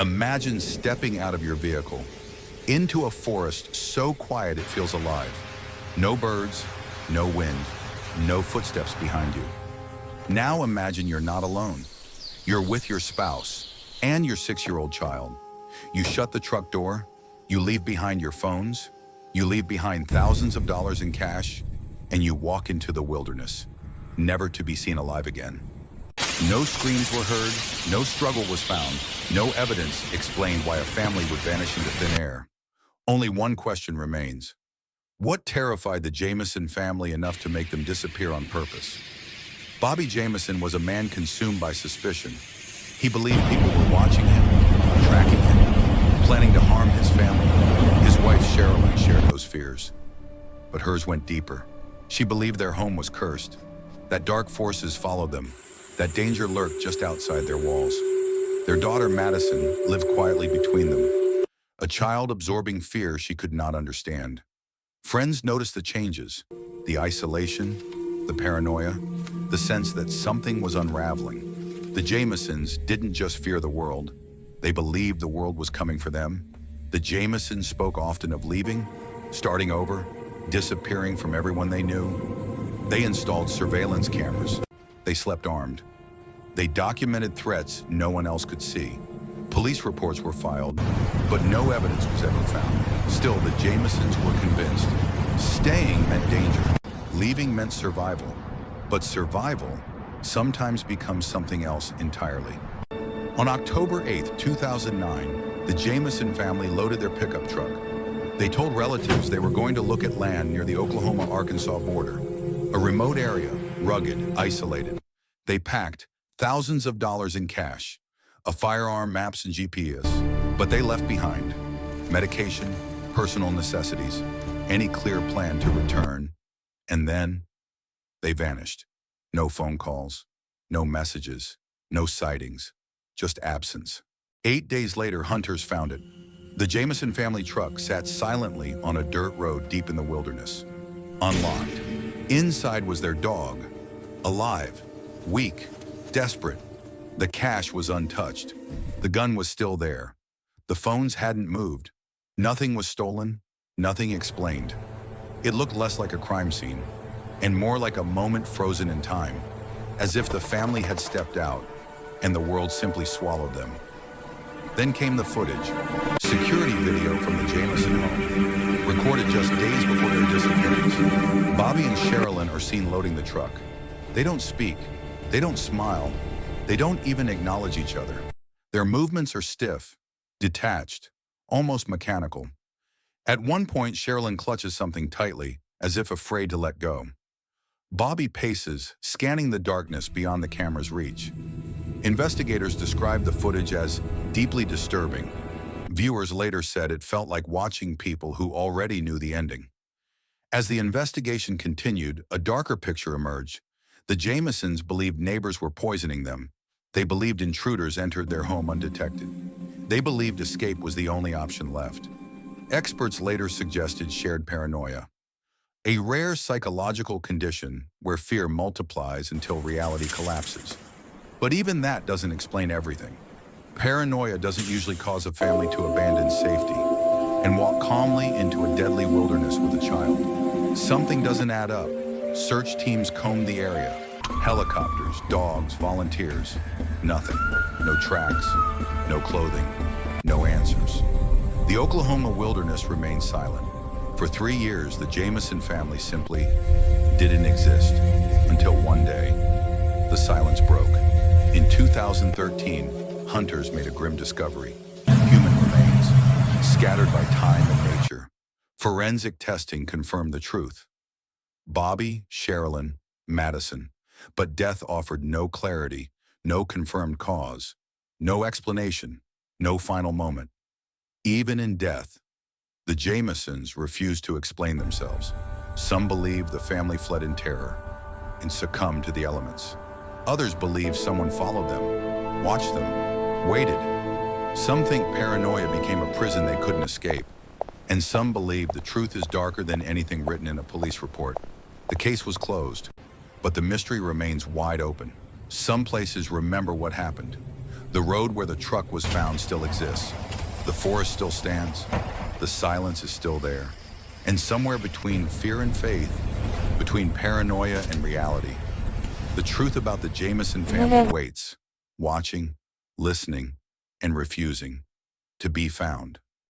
Imagine stepping out of your vehicle into a forest so quiet it feels alive. No birds, no wind, no footsteps behind you. Now imagine you're not alone. You're with your spouse and your 6-year-old child. You shut the truck door, you leave behind your phones, you leave behind thousands of dollars in cash, and you walk into the wilderness, never to be seen alive again. No screams were heard, no struggle was found, no evidence explained why a family would vanish into thin air. Only one question remains. What terrified the Jamison family enough to make them disappear on purpose? Bobby Jamison was a man consumed by suspicion. He believed people were watching him, tracking him, planning to harm his family. His wife Sherilyn shared those fears. But hers went deeper. She believed their home was cursed, that dark forces followed them, that danger lurked just outside their walls. Their daughter Madison lived quietly between them, a child absorbing fear she could not understand. Friends noticed the changes, the isolation, the paranoia, the sense that something was unraveling. The Jamisons didn't just fear the world, they believed the world was coming for them. The Jamisons spoke often of leaving, starting over, disappearing from everyone they knew. They installed surveillance cameras. They slept armed. They documented threats no one else could see. Police reports were filed, but no evidence was ever found. Still, the Jamisons were convinced. Staying meant danger. Leaving meant survival. But survival sometimes becomes something else entirely. On October 8, 2009, the Jamison family loaded their pickup truck. They told relatives they were going to look at land near the Oklahoma-Arkansas border, a remote area, rugged, isolated. They packed thousands of dollars in cash, a firearm, maps, and GPS, but they left behind medication, personal necessities, any clear plan to return, and then they vanished. No phone calls, no messages, no sightings, just absence. 8 days later, hunters found it. The Jamison family truck sat silently on a dirt road deep in the wilderness, unlocked. Inside was their dog, alive, weak, desperate. The cash was untouched. The gun was still there. The phones hadn't moved. Nothing was stolen, nothing explained. It looked less like a crime scene and more like a moment frozen in time, as if the family had stepped out and the world simply swallowed them. Then came the footage, security video from the Jamison home, recorded just days before their disappearance. Bobby and Sherilyn are seen loading the truck. They don't speak, they don't smile, they don't even acknowledge each other. Their movements are stiff, detached, almost mechanical. At one point, Sherilyn clutches something tightly, as if afraid to let go. Bobby paces, scanning the darkness beyond the camera's reach. Investigators described the footage as deeply disturbing. Viewers later said it felt like watching people who already knew the ending. As the investigation continued, a darker picture emerged. The Jamisons believed neighbors were poisoning them. They believed intruders entered their home undetected. They believed escape was the only option left. Experts later suggested shared paranoia, a rare psychological condition where fear multiplies until reality collapses. But even that doesn't explain everything. Paranoia doesn't usually cause a family to abandon safety and walk calmly into a deadly wilderness with a child. Something doesn't add up. Search teams combed the area. Helicopters, dogs, volunteers. Nothing. No tracks, no clothing, no answers. The Oklahoma wilderness remained silent. For 3 years, the Jamison family simply didn't exist until one day, the silence broke. In 2013, hunters made a grim discovery. Human remains, scattered by time and nature. Forensic testing confirmed the truth. Bobby, Sherilyn, Madison. But death offered no clarity, no confirmed cause, no explanation, no final moment. Even in death, the Jamisons refused to explain themselves. Some believed the family fled in terror and succumbed to the elements. Others believed someone followed them, watched them, waited. Some think paranoia became a prison they couldn't escape. And some believe the truth is darker than anything written in a police report. The case was closed, but the mystery remains wide open. Some places remember what happened. The road where the truck was found still exists. The forest still stands. The silence is still there. And somewhere between fear and faith, between paranoia and reality, the truth about the Jameson family waits, watching, listening, and refusing to be found.